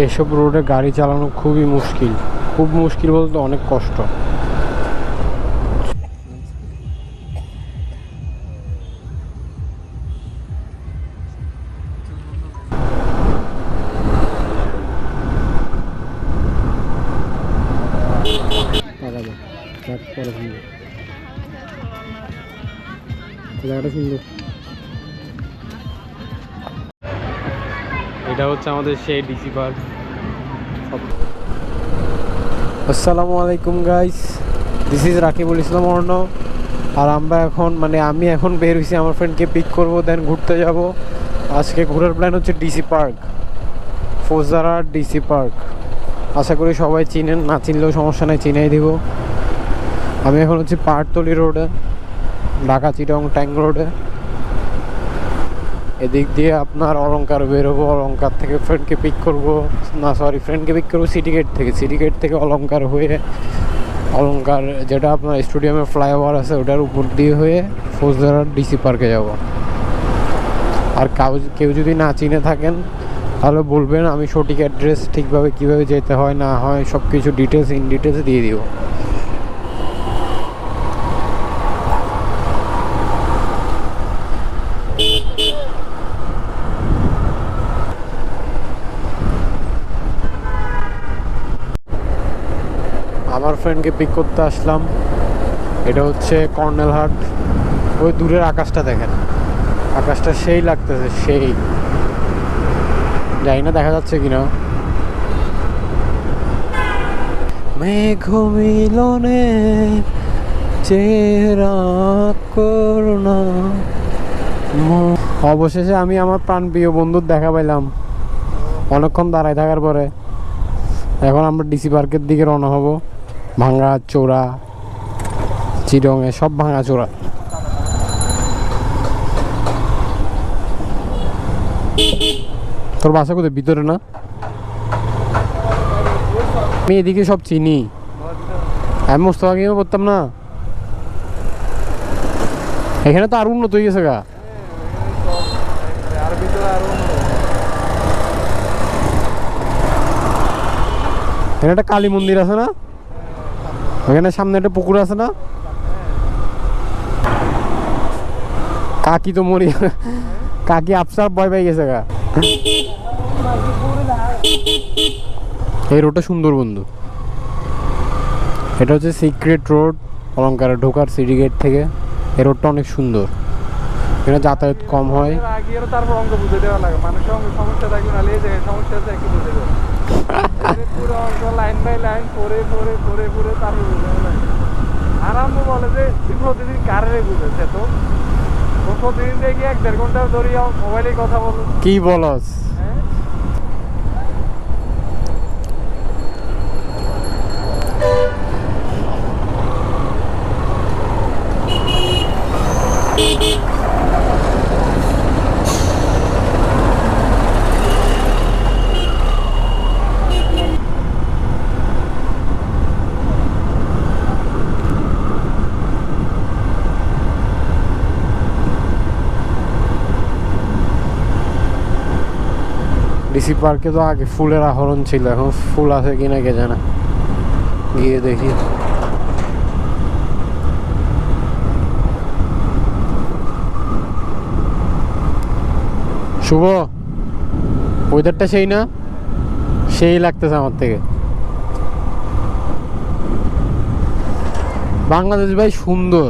এসব রোডে গাড়ি চালানো খুবই মুশকিল, খুব মুশকিল বলতে অনেক কষ্ট। এটা হচ্ছে আমাদের সেই ডিসি পার্ক। আসসালামু আলাইকুম গাইস, দিস ইজ রাকিবুল ইসলাম অর্ণ। আর আমরা এখন আমি এখন বের হয়েছি আমার ফ্রেন্ডকে পিক করবো, দেন ঘুরতে যাব। আজকে ঘোরার প্ল্যান হচ্ছে ডিসি পার্ক, ফোজারা ডিসি পার্ক। আশা করি সবাই চিনেন, না চিনলেও সমস্যা নেই, চিনাই দিব। আমি এখন হচ্ছে পাহাড়তলি রোডে, ঢাকা চিটাগং ট্যাঙ্ক রোডে। এদিক দিয়ে আপনার অলংকার বেরোবো, অলংকার থেকে ফ্রেন্ডকে পিক করবো, ফ্রেন্ডকে পিক করবো সিটি গেট থেকে। সিটি গেট থেকে অলংকার হয়ে, অলংকার যেটা আপনার স্টেডিয়ামের ফ্লাইওভার আছে ওটার উপর দিয়ে হয়ে ফৌজদারার ডিসি পার্কে যাব। আর কেউ যদি না চিনে থাকেন তাহলে বলবেন, আমি সঠিক অ্যাড্রেস ঠিকভাবে কীভাবে যেতে হয় না হয় সব কিছু ডিটেলস দিয়ে দিব। আমার ফ্রেন্ডকে পিক করতে আসলাম। এটা হচ্ছে কর্নেল হাট। ওই দূরের আকাশটা দেখেন, আকাশটা সেই লাগতেছে, সেই। জানি না দেখা যাচ্ছে কিনা। মেঘ মিলনে চেহারা করুণা। অবশেষে আমি আমার প্রাণপ্রিয় বন্ধুর দেখা পাইলাম অনেকক্ষণ দাঁড়ায় থাকার পরে। এখন আমরা ডিসি পার্কের দিকে রওনা হব। ভাঙা চোরা, চিটংয়ে সব ভাঙা চোরা। তোর বাসা কোথায়? ভিতরে না? আমি এদিকে সব চিনি, আমি মোস্তফা গেমও করতাম না। এখানে তো আর উন্নত হয়ে গেছে গা। এখানে একটা কালী মন্দির আছে না? ওখানে সামনে একটা পুকুর আছে না? কাকি তো মরি, কাকি আফসার ভয় পাই গেছে গা। এই রোডটা সুন্দর বন্ধু। এটা হচ্ছে সিক্রেট রোড, অলংকারে ঢোকার সিটি গেট থেকে। এই রোডটা অনেক সুন্দর, এখানে যাতায়াত কম হয়। তারপর অঙ্ক বুঝে দেওয়া লাগে, মানুষের অঙ্ক সমস্যা থাকবে না, সমস্যা আছে একটু বুঝে দেবো। পুরো অঙ্ক লাইন বাই লাইন পরে তারপর বুঝে লাগে। আর আমি বলে যে তুই প্রতিদিন কারে বুঝেছে তো প্রতিদিন দেখি 1-1.5 ঘন্টা ধরে মোবাইলে কথা বলো। কি বলস? ডিসি পার্কে তো আগে ফুলের আহরণ ছিল, এখন ফুল আছে কিনা কে জানে, গিয়ে দেখি। শুভ, ওয়েদারটা সেই না? সেই লাগতেছে আমার থেকে। বাংলাদেশ ভাই সুন্দর,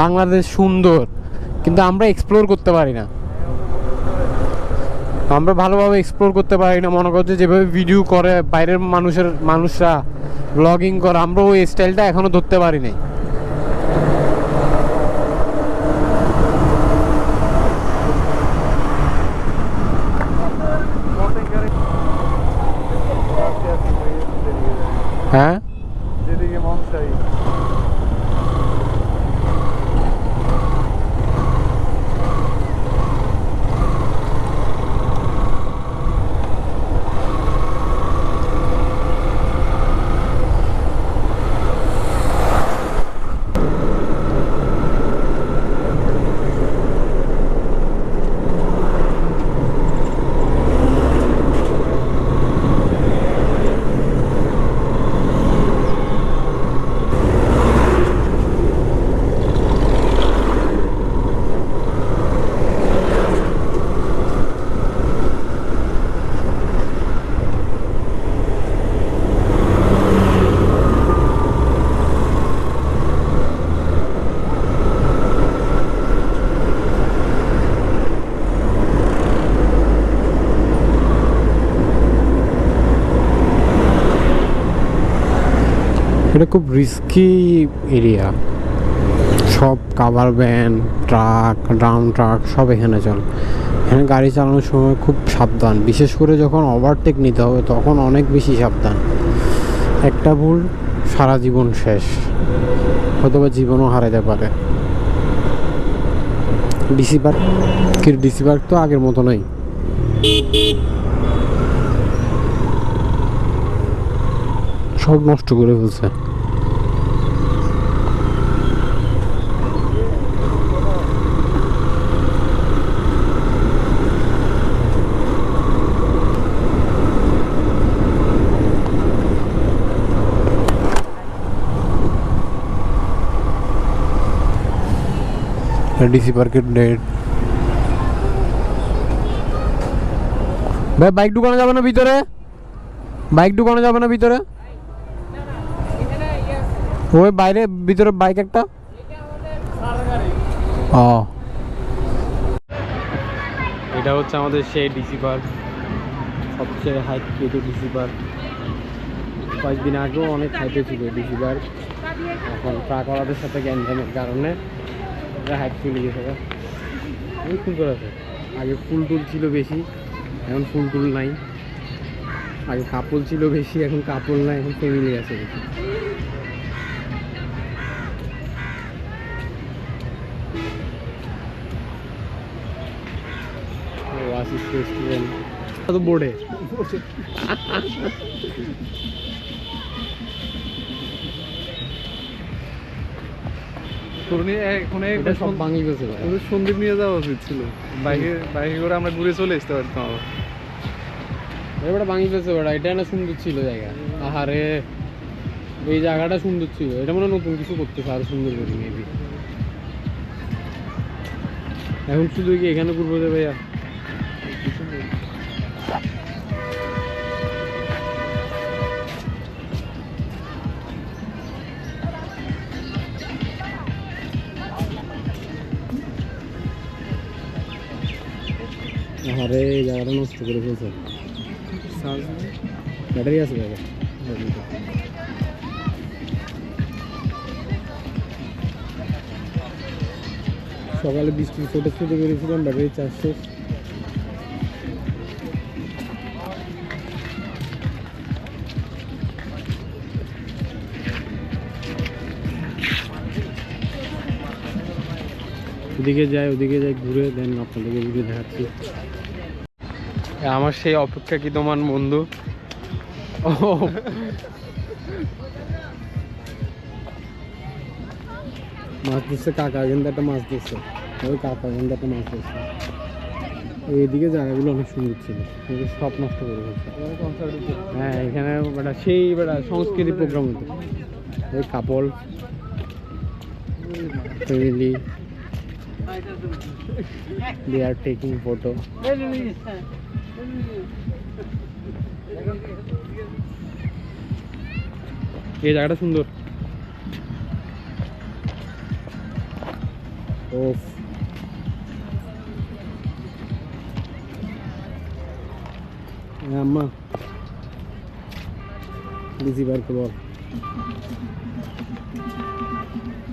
বাংলাদেশ সুন্দর, কিন্তু আমরা এক্সপ্লোর করতে পারি না। আমরা ভালোভাবে এক্সপ্লোর করতে পারি না। মনে করছে যেভাবে ভিডিও করে বাইরের মানুষরা ব্লগিং করে, আমরা ওই স্টাইলটা এখনো ধরতে পারি নাই। হ্যাঁ, যেদিকে মন চাই। এটা খুব রিস্কি এরিয়া, সব cover van, truck, drum truck সব এখানে চলে। এখানে গাড়ি চালানোর সময় খুব সাবধান, বিশেষ করে যখন ওভারটেক নিতে হবে তখন অনেক বেশি সাবধান। একটা ভুল সারা জীবন শেষ, হয়তোবা জীবনও হারাতে পারে। ডিসি পার্ক তো আগের মতো নয়, সব নষ্ট করে ফেলছে। ডিসি পার্কের ডেট। ভাই বাইক ঢুকানো যাবে না ভিতরে? বাইক ঢুকানো যাবে না ভিতরে? ওই বাইরে ভিতরে বাইক একটা। ও এটা হচ্ছে আমাদের সেই ডিসি পার্ক, সবচেয়ে হাইট কেটে ডিসি পার্ক। কয়েকদিন আগেও অনেক হাইটে ছিল ডিসি পার্ক, এখন ট্রাকওয়ালাদের সাথে গ্যাঞ্জামের কারণে হাইট চলে গেছে। অনেক সুন্দর আছে। আগে ফুল টুল ছিল বেশি, এখন ফুল টুল নাই। আগে কাপল ছিল বেশি, এখন কাপল নাই, এখন ফ্যামিলি আছে বেশি। ওয়াসিস রেস্টুরেন্ট তো বোর্ডে। সব ভাঙি গেছে, সন্দীপ নিয়ে যাওয়া উচিত ছিল। বাইকে করে আমরা ঘুরে চলে আসতে পারতাম। এবারে ভাঙি গেছে ওটা। এটা না সুন্দর ছিল জায়গা, আহারে এই জায়গাটা সুন্দর ছিল। এটা মনে হয় নতুন কিছু করতেছে আরো সুন্দর করে মেবি। এখন শুধু কি এখানে ঘুরবো যে ভাইয়া? আরে জায়গাটা নষ্ট করে ফেলছে। ব্যাটারি আছে দাদা? সকালে বৃষ্টি ছোটো ছোটো বেরিয়েছিলাম, ব্যাটারি চার্জ শেষ। ওদিকে যাই ঘুরে দেন আপনাদেরকে ঘুরে দেখাচ্ছি। আমার সেই অপেক্ষাকৃতমান বন্ধু মাছ দিচ্ছে, কাকা কিন্তু একটা মাছ দিচ্ছে, ওই কাকা কিন্তু একটা মাছ দিচ্ছে। এইদিকে জায়গাগুলো অনেক সুন্দর ছিল, কিন্তু সব নষ্ট করে ফেলছে। হ্যাঁ এখানে বেটা সেই বেটা সংস্কৃতি প্রোগ্রাম হতো, ওই কাপল family they are taking photo. এই জায়গাটা সুন্দর। ওফ আম্মা ডিসি পার্কে বল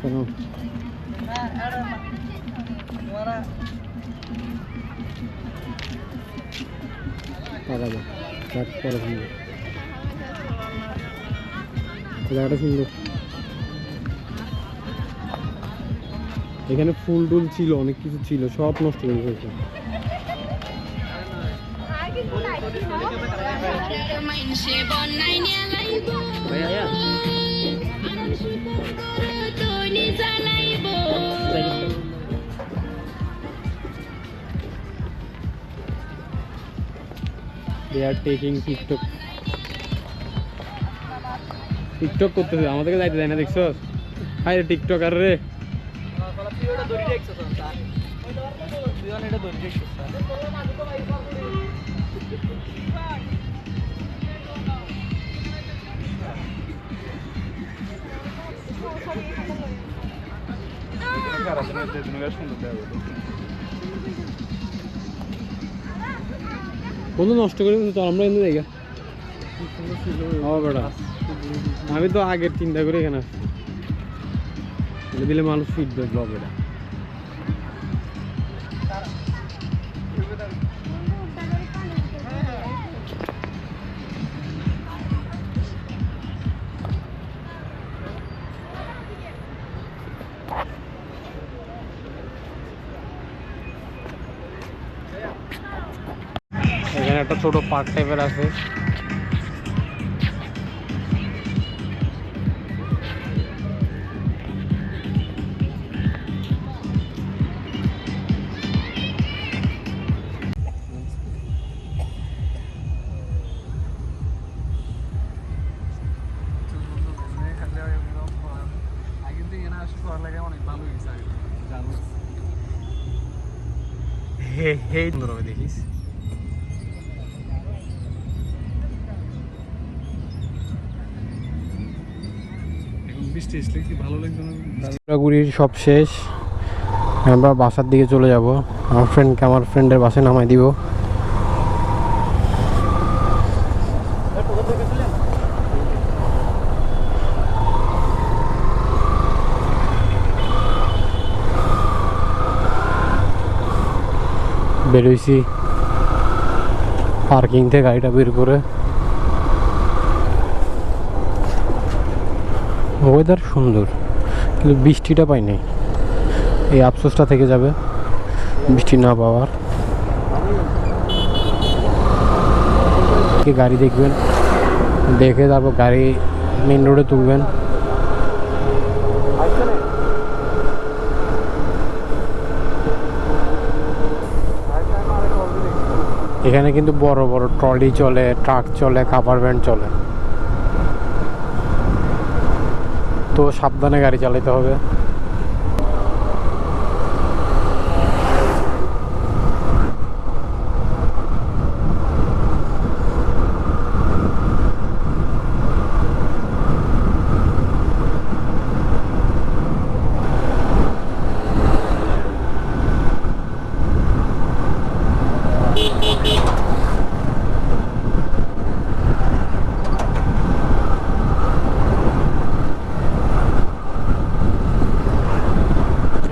কেন? জায়গাটা সুন্দর। এখানে ফুল টুল ছিল, অনেক কিছু ছিল, সব নষ্ট করে ফেলছে। They are taking TikTok করতেছে, আমাদেরকে যাইতে দেয় না, দেখছো? হাই রে টিকটক আর রে বন্ধু নষ্ট করে তো আমরা এনে জায়গা ও বেটা আমি তো আগের চিন্তা করে এখানে আসছি দিলে মানুষ ফিডব্যাক পাবে এটা এখানে একটা ছোট পার্ক টাইপের আছে হে হে সুন্দর হবে দেখিস ঘোরাঘুরির সব শেষ আমরা বাসার দিকে চলে যাব আমার ফ্রেন্ডের বাসায় নামাই দিব বেরোইছি পার্কিং থেকে গাড়িটা বের করে ওয়েদার সুন্দর কিন্তু বৃষ্টিটা পাই নাই এই আফসোসটা থেকে যাবে বৃষ্টি না পাওয়ার গাড়ি দেখবেন দেখে তারপর গাড়ি মেন রোডে তুলবেন এখানে কিন্তু বড় বড় ট্রলি চলে ট্রাক চলে কাভার ভ্যান চলে তো সাবধানে গাড়ি চালাতে হবে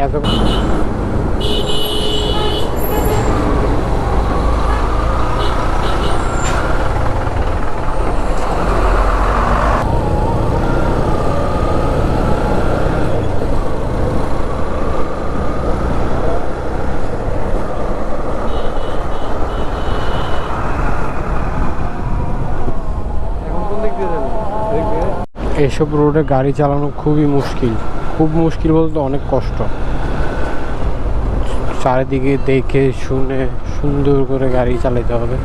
এত এসব রোডে গাড়ি চালানো খুবই মুশকিল খুব মুশকিল বলতে অনেক কষ্ট চারিদিকে দেখে শুনে সুন্দর করে গাড়ি চালাতে হবে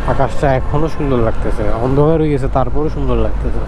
আকাশটা এখনো সুন্দর লাগতেছে অন্ধকার হয়ে গেছে তারপরেও সুন্দর লাগতেছে